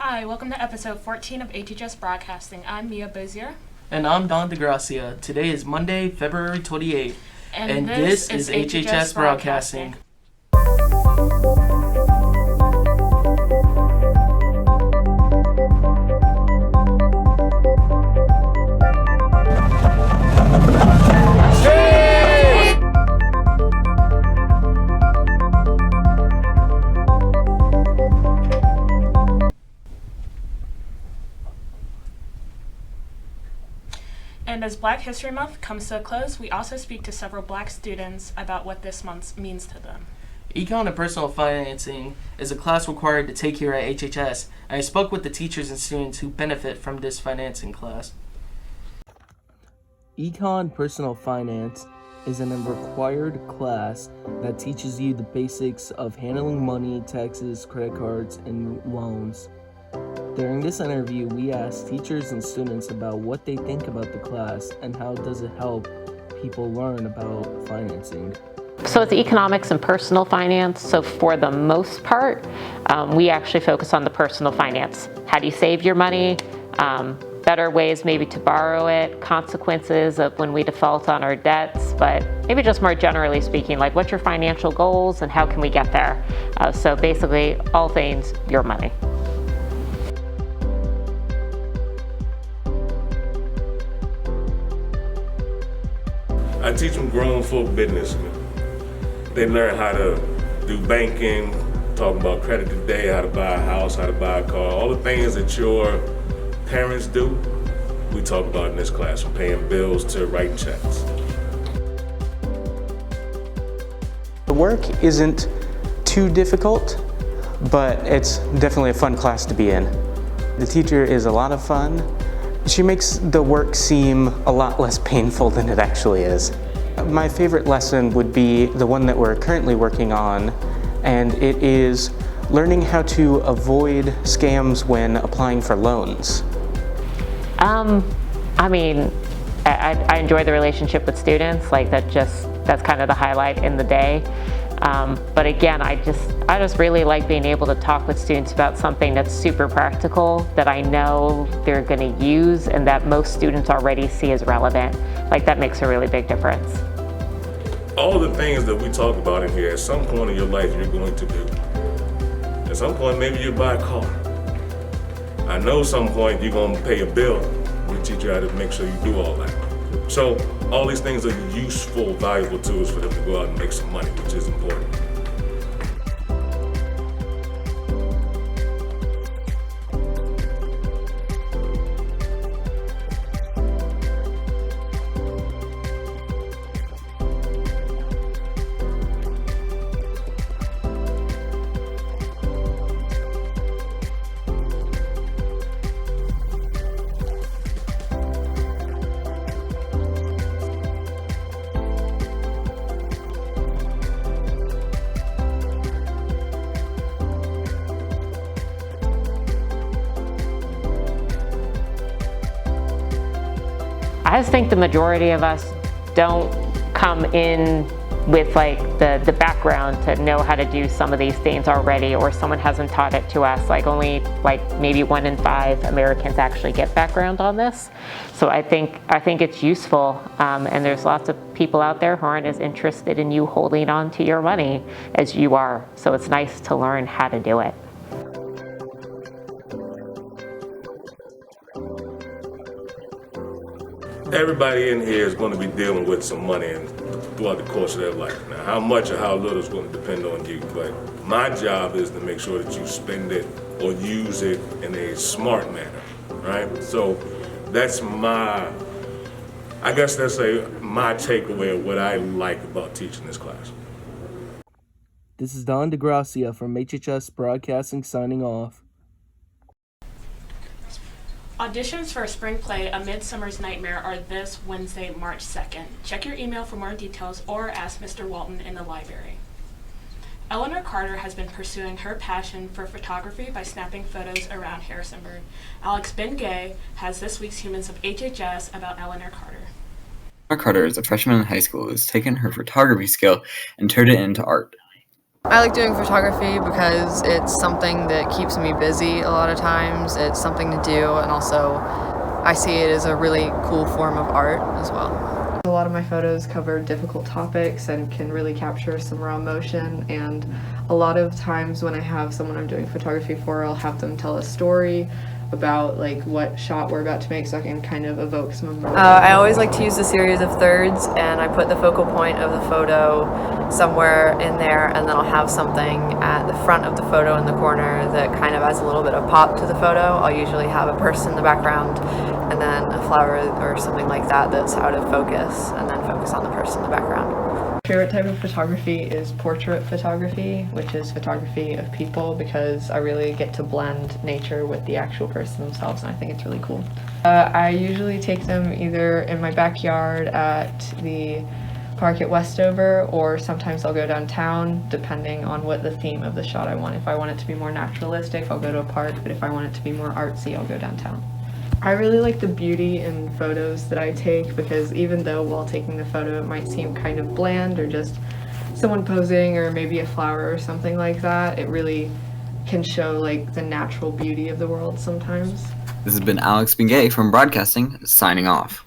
Hi, welcome to episode 14 of HHS Broadcasting. I'm Mia Beauzieux. And I'm Don Degracia. Today is Monday, February 28th. And this is HHS Broadcasting. And as Black History Month comes to a close, we also speak to several Black students about what this month means to them. Econ and Personal Financing is a class required to take here at HHS, and I spoke with the teachers and students who benefit from this financing class. Econ Personal Finance is an required class that teaches you the basics of handling money, taxes, credit cards, and loans. During this interview, we asked teachers and students about what they think about the class and how does it help people learn about financing. So it's economics and personal finance. So for the most part, we actually focus on the personal finance. How do you save your money? Better ways maybe to borrow it, consequences of when we default on our debts, but maybe just more generally speaking, like what's your financial goals and how can we get there? So basically all things your money. I teach them grown folk business. They learn how to do banking, talk about credit today, how to buy a house, how to buy a car, all the things that your parents do, we talk about in this class, from paying bills to writing checks. The work isn't too difficult, but it's definitely a fun class to be in. The teacher is a lot of fun. She makes the work seem a lot less painful than it actually is. My favorite lesson would be the one that we're currently working on, and it is learning how to avoid scams when applying for loans. I enjoy the relationship with students. That's kind of the highlight in the day. But again, I just really like being able to talk with students about something that's super practical, that I know they're going to use and that most students already see as relevant. That makes a really big difference. All the things that we talk about in here, at some point in your life you're going to do. At some point maybe you buy a car. I know some point you're going to pay a bill. We teach you how to make sure you do all that. So all these things are useful, valuable tools for them to go out and make some money, which is important. I just think the majority of us don't come in with the background to know how to do some of these things already, or someone hasn't taught it to us. Only maybe 1 in 5 Americans actually get background on this. So I think it's useful, and there's lots of people out there who aren't as interested in you holding on to your money as you are. So it's nice to learn how to do it. Everybody in here is going to be dealing with some money throughout the course of their life. Now, how much or how little is going to depend on you, but my job is to make sure that you spend it or use it in a smart manner, right? So that's my takeaway of what I like about teaching this class. This is Don Degracia from HHS Broadcasting signing off. Auditions for a spring play, A Midsummer's Nightmare, are this Wednesday, March 2nd. Check your email for more details or ask Mr. Walton in the library. Elenor Carter has been pursuing her passion for photography by snapping photos around Harrisonburg. Alex Ben-Gay has this week's Humans of HHS about Elenor Carter. Elenor Carter is a freshman in high school who has taken her photography skill and turned it into art. I like doing photography because it's something that keeps me busy a lot of times. It's something to do, and also I see it as a really cool form of art as well. A lot of my photos cover difficult topics and can really capture some raw emotion, and a lot of times when I have someone I'm doing photography for, I'll have them tell a story about like what shot we're about to make so I can kind of evoke some emotion. I always like to use a series of thirds, and I put the focal point of the photo somewhere in there, and then I'll have something at the front of the photo in the corner that kind of adds a little bit of pop to the photo. I'll usually have a person in the background and then a flower or something like that that's out of focus, and then focus on the person in the background. My favorite type of photography is portrait photography, which is photography of people, because I really get to blend nature with the actual person themselves, and I think it's really cool. I usually take them either in my backyard at the park at Westover, or sometimes I'll go downtown depending on what the theme of the shot I want. If I want it to be more naturalistic, I'll go to a park, but if I want it to be more artsy, I'll go downtown. I really like the beauty in photos that I take, because even though while taking the photo it might seem kind of bland or just someone posing or maybe a flower or something like that, it really can show like the natural beauty of the world sometimes. This has been Alex Bingay from Broadcasting, signing off.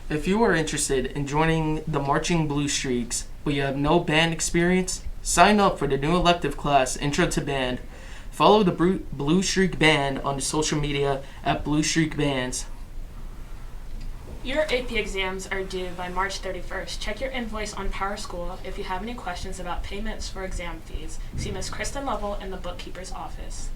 If you are interested in joining the Marching Blue Streaks, but you have no band experience, sign up for the new elective class, Intro to Band. Follow the Blue Streak Band on social media at Blue Streak Bands. Your AP exams are due by March 31st. Check your invoice on PowerSchool. If you have any questions about payments for exam fees, see Ms. Kristen Lovell in the bookkeeper's office.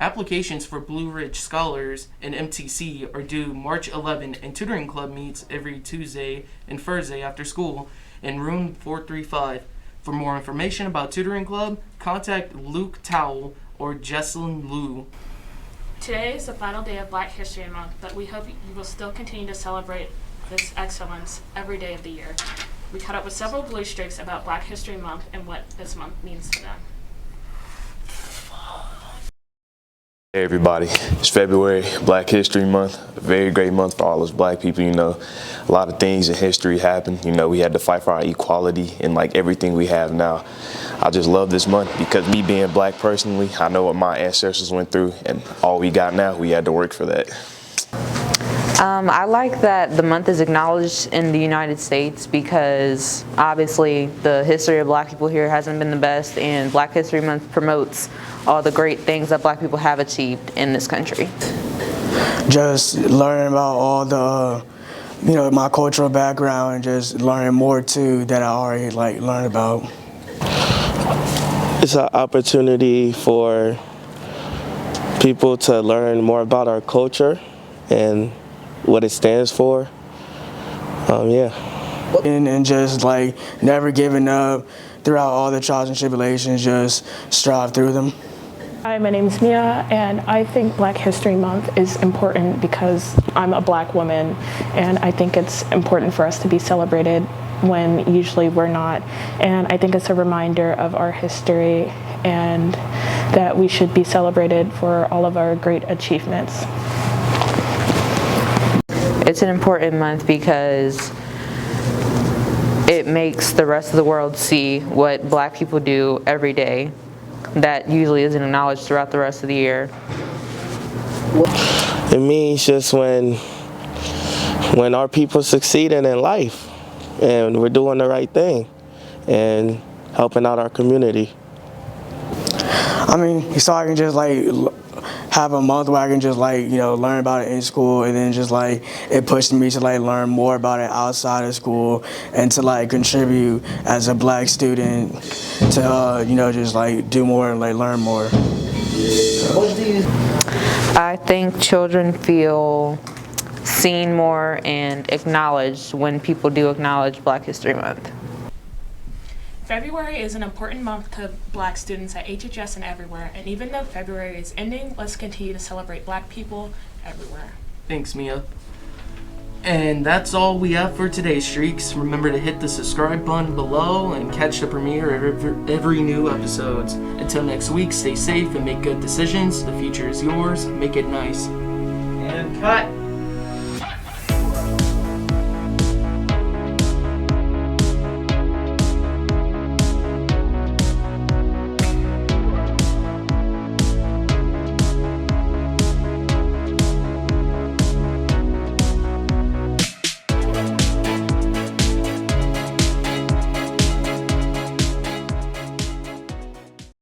Applications for Blue Ridge Scholars and MTC are due March 11, and Tutoring Club meets every Tuesday and Thursday after school in room 435. For more information about Tutoring Club, contact Luke Towell or Jesselyn Liu. Today is the final day of Black History Month, but we hope you will still continue to celebrate this excellence every day of the year. We caught up with several Blue Streaks about Black History Month and what this month means to them. Hey everybody, it's February, Black History Month, a very great month for all us black people. You know, a lot of things in history happened. You know, we had to fight for our equality and like everything we have now. I just love this month because me being black personally, I know what my ancestors went through, and all we got now, we had to work for that. I like that the month is acknowledged in the United States, because obviously the history of black people here hasn't been the best, and Black History Month promotes all the great things that black people have achieved in this country. Just learning about all the, my cultural background, and just learning more too that I already learned about. It's an opportunity for people to learn more about our culture and what it stands for. And just never giving up throughout all the trials and tribulations, just strive through them. Hi, my name is Mia, and I think Black History Month is important because I'm a black woman, and I think it's important for us to be celebrated when usually we're not. And I think it's a reminder of our history and that we should be celebrated for all of our great achievements. It's an important month because it makes the rest of the world see what black people do every day that usually isn't acknowledged throughout the rest of the year. It means just when our people succeeding in life and we're doing the right thing and helping out our community. I mean, so I can just have a month where I can just learn about it in school, and then just it pushed me to learn more about it outside of school, and to contribute as a black student to just do more and learn more. I think children feel seen more and acknowledged when people do acknowledge Black History Month. February is an important month to black students at HHS and everywhere, and even though February is ending, let's continue to celebrate black people everywhere. Thanks, Mia. And that's all we have for today's Streaks. Remember to hit the subscribe button below and catch the premiere of every new episode. Until next week, stay safe and make good decisions. The future is yours. Make it nice. And cut.